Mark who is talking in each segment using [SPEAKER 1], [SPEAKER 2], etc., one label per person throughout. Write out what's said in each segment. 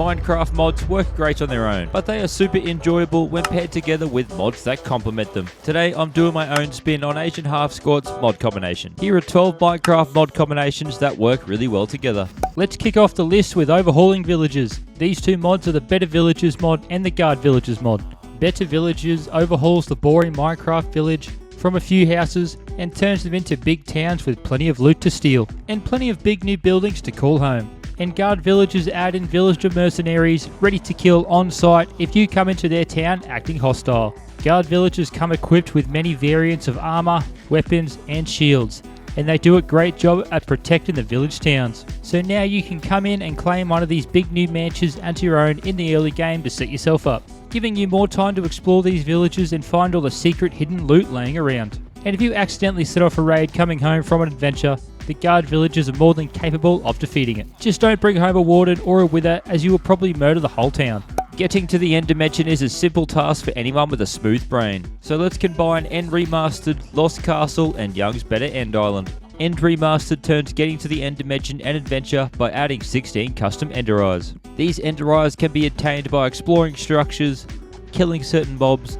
[SPEAKER 1] Minecraft mods work great on their own, but they are super enjoyable when paired together with mods that complement them. Today I'm doing my own spin on Asian Half Squad's mod combination. Here are 12 Minecraft mod combinations that work really well together. Let's kick off the list with Overhauling Villages. These two mods are the Better Villages mod and the Guard Villages mod. Better Villages overhauls the boring Minecraft village from a few houses and turns them into big towns with plenty of loot to steal and plenty of big new buildings to call home. And Guard Villages add in villager mercenaries ready to kill on site if you come into their town acting hostile. Guard Villages come equipped with many variants of armor, weapons and shields, and they do a great job at protecting the village towns. So now you can come in and claim one of these big new mansions as your own in the early game to set yourself up, giving you more time to explore these villages and find all the secret hidden loot laying around. And if you accidentally set off a raid coming home from an adventure, the Guard Villagers are more than capable of defeating it. Just don't bring home a warden or a wither, as you will probably murder the whole town. Getting to the end dimension is a simple task for anyone with a smooth brain. So let's combine End Remastered, Lost Castle and Young's Better End Island. End Remastered turns getting to the end dimension and adventure by adding 16 custom Ender Eyes. These Ender Eyes can be obtained by exploring structures, killing certain mobs,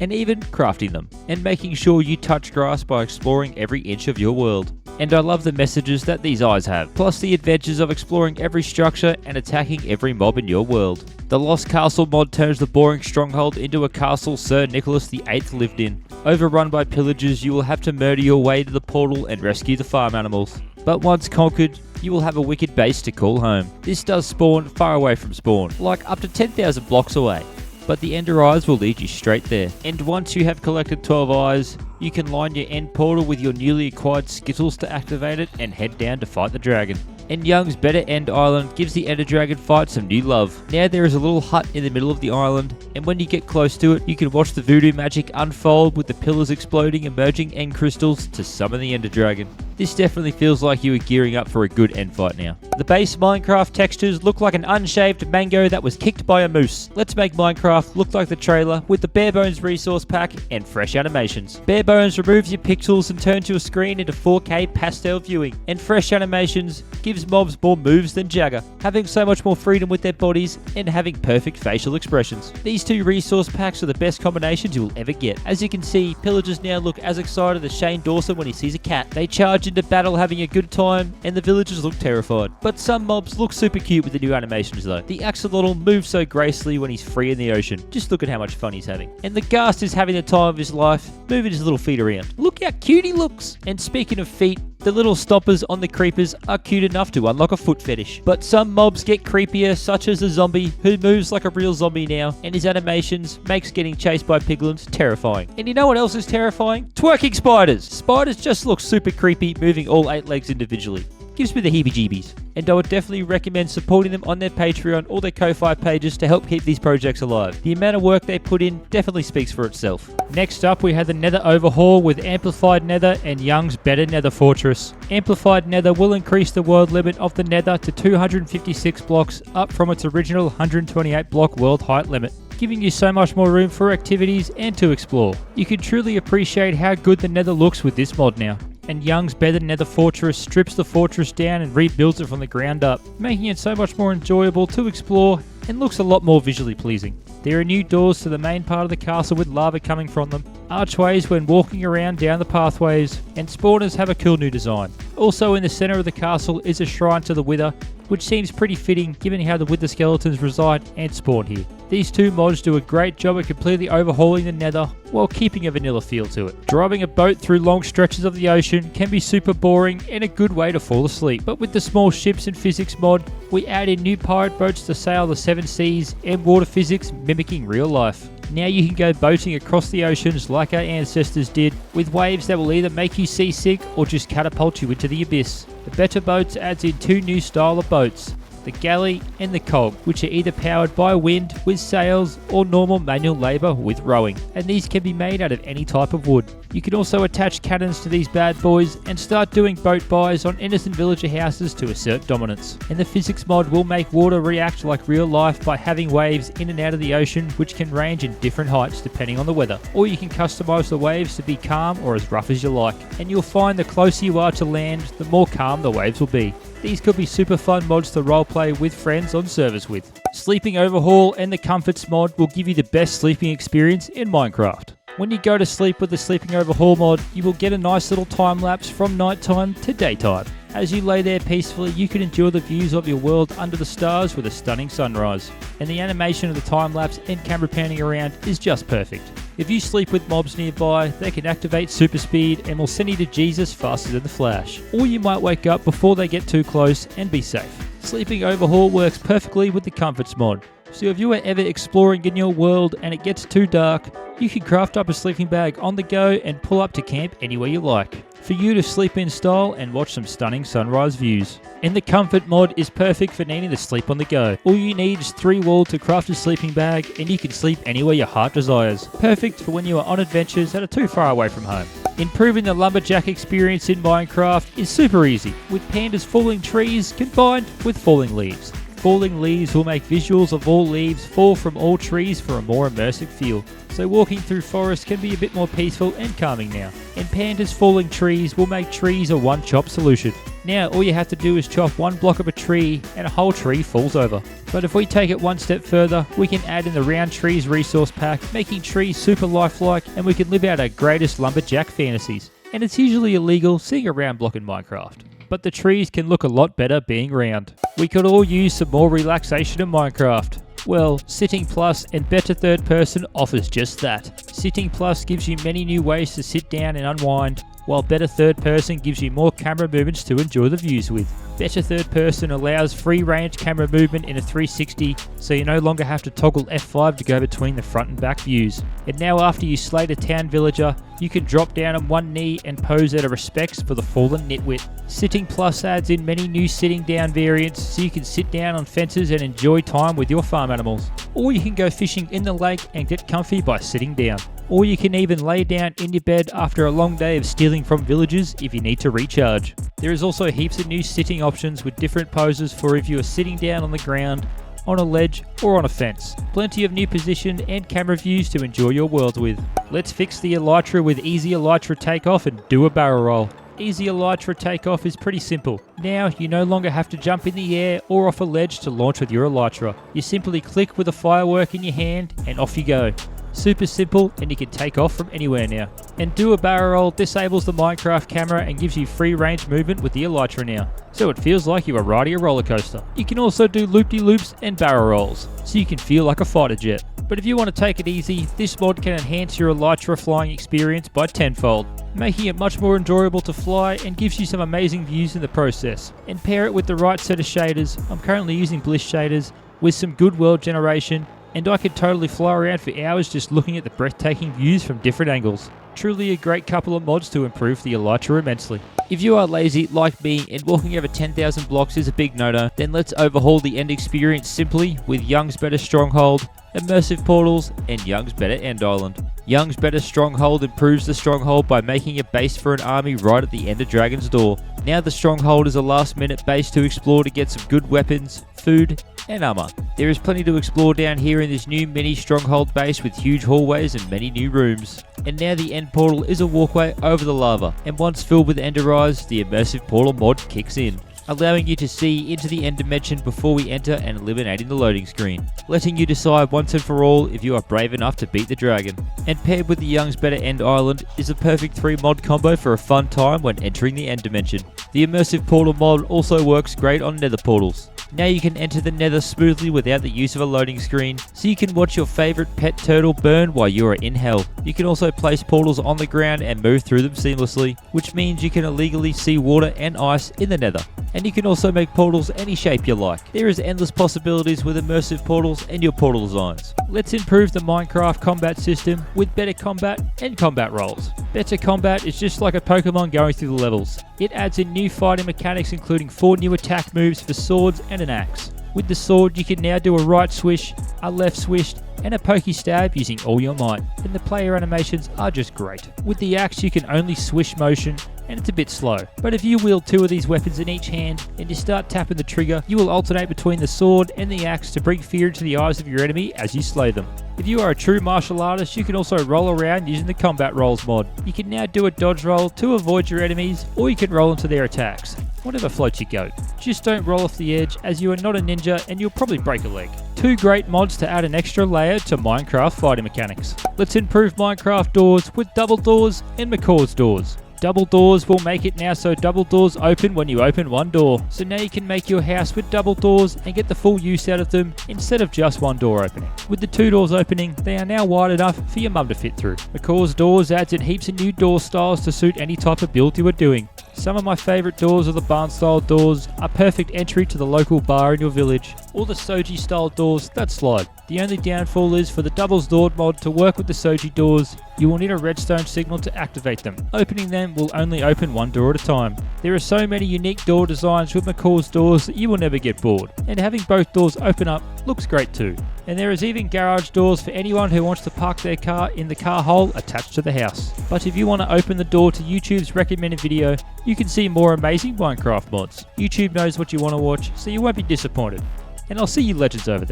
[SPEAKER 1] and even crafting them, and making sure you touch grass by exploring every inch of your world. And I love the messages that these eyes have, plus the adventures of exploring every structure and attacking every mob in your world. The Lost Castle mod turns the boring stronghold into a castle Sir Nicholas VIII lived in. Overrun by pillagers, you will have to murder your way to the portal and rescue the farm animals. But once conquered, you will have a wicked base to call home. This does spawn far away from spawn, like up to 10,000 blocks away, but the Ender Eyes will lead you straight there. And once you have collected 12 eyes, you can line your end portal with your newly acquired Skittles to activate it and head down to fight the dragon. And Young's Better End Island gives the Ender Dragon fight some new love. Now there is a little hut in the middle of the island, and when you get close to it, you can watch the voodoo magic unfold with the pillars exploding, emerging end crystals to summon the Ender Dragon. This definitely feels like you are gearing up for a good end fight now. The base Minecraft textures look like an unshaved mango that was kicked by a moose. Let's make Minecraft look like the trailer with the Bare Bones resource pack and fresh animations. Bare Bones removes your pixels and turns your screen into 4K pastel viewing, and fresh animations gives mobs more moves than Jagger, having so much more freedom with their bodies and having perfect facial expressions. These two resource packs are the best combinations you will ever get. As you can see, pillagers now look as excited as Shane Dawson when he sees a cat. They charge into battle having a good time, and the villagers look terrified. But some mobs look super cute with the new animations though. The axolotl moves so gracefully when he's free in the ocean. Just look at how much fun he's having. And the ghast is having the time of his life, moving his little feet around. Look how cute he looks! And speaking of feet, the little stoppers on the creepers are cute enough to unlock a foot fetish. But some mobs get creepier, such as a zombie who moves like a real zombie now, and his animations makes getting chased by piglins terrifying. And you know what else is terrifying? Twerking spiders! Spiders just look super creepy, moving all 8 legs individually. Gives me the heebie-jeebies. And I would definitely recommend supporting them on their Patreon or their Ko-Fi pages to help keep these projects alive. The amount of work they put in definitely speaks for itself. Next up, we have the Nether Overhaul with Amplified Nether and Young's Better Nether Fortress. Amplified Nether will increase the world limit of the Nether to 256 blocks, up from its original 128 block world height limit, giving you so much more room for activities and to explore. You can truly appreciate how good the Nether looks with this mod now. And Young's Better Nether Fortress strips the fortress down and rebuilds it from the ground up, making it so much more enjoyable to explore and looks a lot more visually pleasing. There are new doors to the main part of the castle with lava coming from them, archways when walking around down the pathways, and spawners have a cool new design. Also in the center of the castle is a shrine to the Wither, which seems pretty fitting given how the Wither skeletons reside and spawn here. These two mods do a great job at completely overhauling the Nether while keeping a vanilla feel to it. Driving a boat through long stretches of the ocean can be super boring and a good way to fall asleep, but with the small ships and physics mod, we add in new pirate boats to sail the 7 seas and water physics mimicking real life. Now you can go boating across the oceans like our ancestors did, with waves that will either make you seasick or just catapult you into the abyss. The Better Boats adds in 2 new style of boats, the galley and the cog, which are either powered by wind with sails or normal manual labour with rowing, and these can be made out of any type of wood. You can also attach cannons to these bad boys and start doing boat buys on innocent villager houses to assert dominance. And the physics mod will make water react like real life by having waves in and out of the ocean, which can range in different heights depending on the weather. Or you can customise the waves to be calm or as rough as you like, and you'll find the closer you are to land, the more calm the waves will be. These could be super fun mods to roleplay with friends on servers with. Sleeping Overhaul and the Comforts mod will give you the best sleeping experience in Minecraft. When you go to sleep with the Sleeping Overhaul mod, you will get a nice little time lapse from nighttime to daytime. As you lay there peacefully, you can enjoy the views of your world under the stars with a stunning sunrise. And the animation of the time lapse and camera panning around is just perfect. If you sleep with mobs nearby, they can activate super speed and will send you to Jesus faster than the Flash. Or you might wake up before they get too close and be safe. Sleeping Overhaul works perfectly with the Comforts mod. So if you are ever exploring in your world and it gets too dark, you can craft up a sleeping bag on the go and pull up to camp anywhere you like, for you to sleep in style and watch some stunning sunrise views. And the Comfort mod is perfect for needing to sleep on the go. All you need is 3 wool to craft a sleeping bag and you can sleep anywhere your heart desires. Perfect for when you are on adventures that are too far away from home. Improving the lumberjack experience in Minecraft is super easy, with pandas falling trees combined with falling leaves. Falling leaves will make visuals of all leaves fall from all trees for a more immersive feel, so walking through forests can be a bit more peaceful and calming now. And pandas falling trees will make trees a one-chop solution. Now all you have to do is chop one block of a tree and a whole tree falls over. But if we take it one step further, we can add in the round trees resource pack, making trees super lifelike, and we can live out our greatest lumberjack fantasies. And it's usually illegal seeing a round block in Minecraft, but the trees can look a lot better being round. We could all use some more relaxation in Minecraft. Well, Sitting Plus and Better Third Person offers just that. Sitting Plus gives you many new ways to sit down and unwind, while Better Third Person gives you more camera movements to enjoy the views with. Better Third Person allows free range camera movement in a 360, so you no longer have to toggle F5 to go between the front and back views. And now after you slay a town villager, you can drop down on one knee and pose out of respects for the fallen nitwit. Sitting Plus adds in many new sitting down variants, so you can sit down on fences and enjoy time with your farm animals. Or you can go fishing in the lake and get comfy by sitting down. Or you can even lay down in your bed after a long day of stealing from villagers if you need to recharge. There is also heaps of new sitting options with different poses for if you are sitting down on the ground, on a ledge or on a fence. Plenty of new position and camera views to enjoy your world with. Let's fix the Elytra with easy Elytra takeoff and do a barrel roll. Easy Elytra takeoff is pretty simple. Now you no longer have to jump in the air or off a ledge to launch with your Elytra. You simply click with a firework in your hand and off you go. Super simple, and you can take off from anywhere now. And do a barrel roll disables the Minecraft camera and gives you free range movement with the Elytra now, so it feels like you are riding a roller coaster. You can also do loop-de-loops and barrel rolls, so you can feel like a fighter jet. But if you want to take it easy, this mod can enhance your Elytra flying experience by tenfold, making it much more enjoyable to fly and gives you some amazing views in the process. And pair it with the right set of shaders. I'm currently using Bliss shaders with some good world generation, and I could totally fly around for hours just looking at the breathtaking views from different angles. Truly a great couple of mods to improve the Elytra immensely. If you are lazy like me and walking over 10,000 blocks is a big no-no, then let's overhaul the end experience simply with Young's Better Stronghold, immersive portals, and Young's Better End Island. Young's Better Stronghold improves the stronghold by making a base for an army right at the end of Dragon's Door. Now the stronghold is a last-minute base to explore to get some good weapons, food, and armor. There is plenty to explore down here in this new mini stronghold base with huge hallways and many new rooms. And now the end portal is a walkway over the lava, and once filled with ender eyes, the immersive portal mod kicks in, allowing you to see into the end dimension before we enter and eliminating the loading screen, letting you decide once and for all if you are brave enough to beat the dragon. And paired with the Young's Better End Island is a perfect 3 mod combo for a fun time when entering the end dimension. The immersive portal mod also works great on nether portals. Now you can enter the nether smoothly without the use of a loading screen, so you can watch your favourite pet turtle burn while you are in hell. You can also place portals on the ground and move through them seamlessly, which means you can illegally see water and ice in the nether. And you can also make portals any shape you like. There is endless possibilities with immersive portals and your portal designs. Let's improve the Minecraft combat system with better combat and combat rolls. Better combat is just like a Pokemon going through the levels. It adds in new fighting mechanics including 4 new attack moves for swords and an axe. With the sword you can now do a right swish, a left swish, and a pokey stab using all your might, and the player animations are just great. With the axe you can only swish motion, and it's a bit slow, but if you wield 2 of these weapons in each hand and you start tapping the trigger, you will alternate between the sword and the axe to bring fear into the eyes of your enemy as you slay them. If you are a true martial artist, you can also roll around using the combat rolls mod. You can now do a dodge roll to avoid your enemies, or you can roll into their attacks. whatever floats your goat. Just don't roll off the edge, as you are not a ninja and you'll probably break a leg. 2 great mods to add an extra layer to Minecraft fighting mechanics. Let's improve Minecraft doors with double doors and McCaw's doors. Double doors will make it now so double doors open when you open one door. So now you can make your house with double doors and get the full use out of them instead of just one door opening. With the 2 doors opening, they are now wide enough for your mum to fit through. McCaw's doors adds in heaps of new door styles to suit any type of build you are doing. Some of my favourite doors are the barn style doors, a perfect entry to the local bar in your village, or the Soji style doors that slide. The only downfall is for the doubles door mod to work with the Soji doors, you will need a redstone signal to activate them. Opening them will only open one door at a time. There are so many unique door designs with McCaw's doors that you will never get bored, and having both doors open up looks great too. And there is even garage doors for anyone who wants to park their car in the car hole attached to the house. But if you want to open the door to YouTube's recommended video, you can see more amazing Minecraft mods. YouTube knows what you want to watch, so you won't be disappointed. And I'll see you legends over there.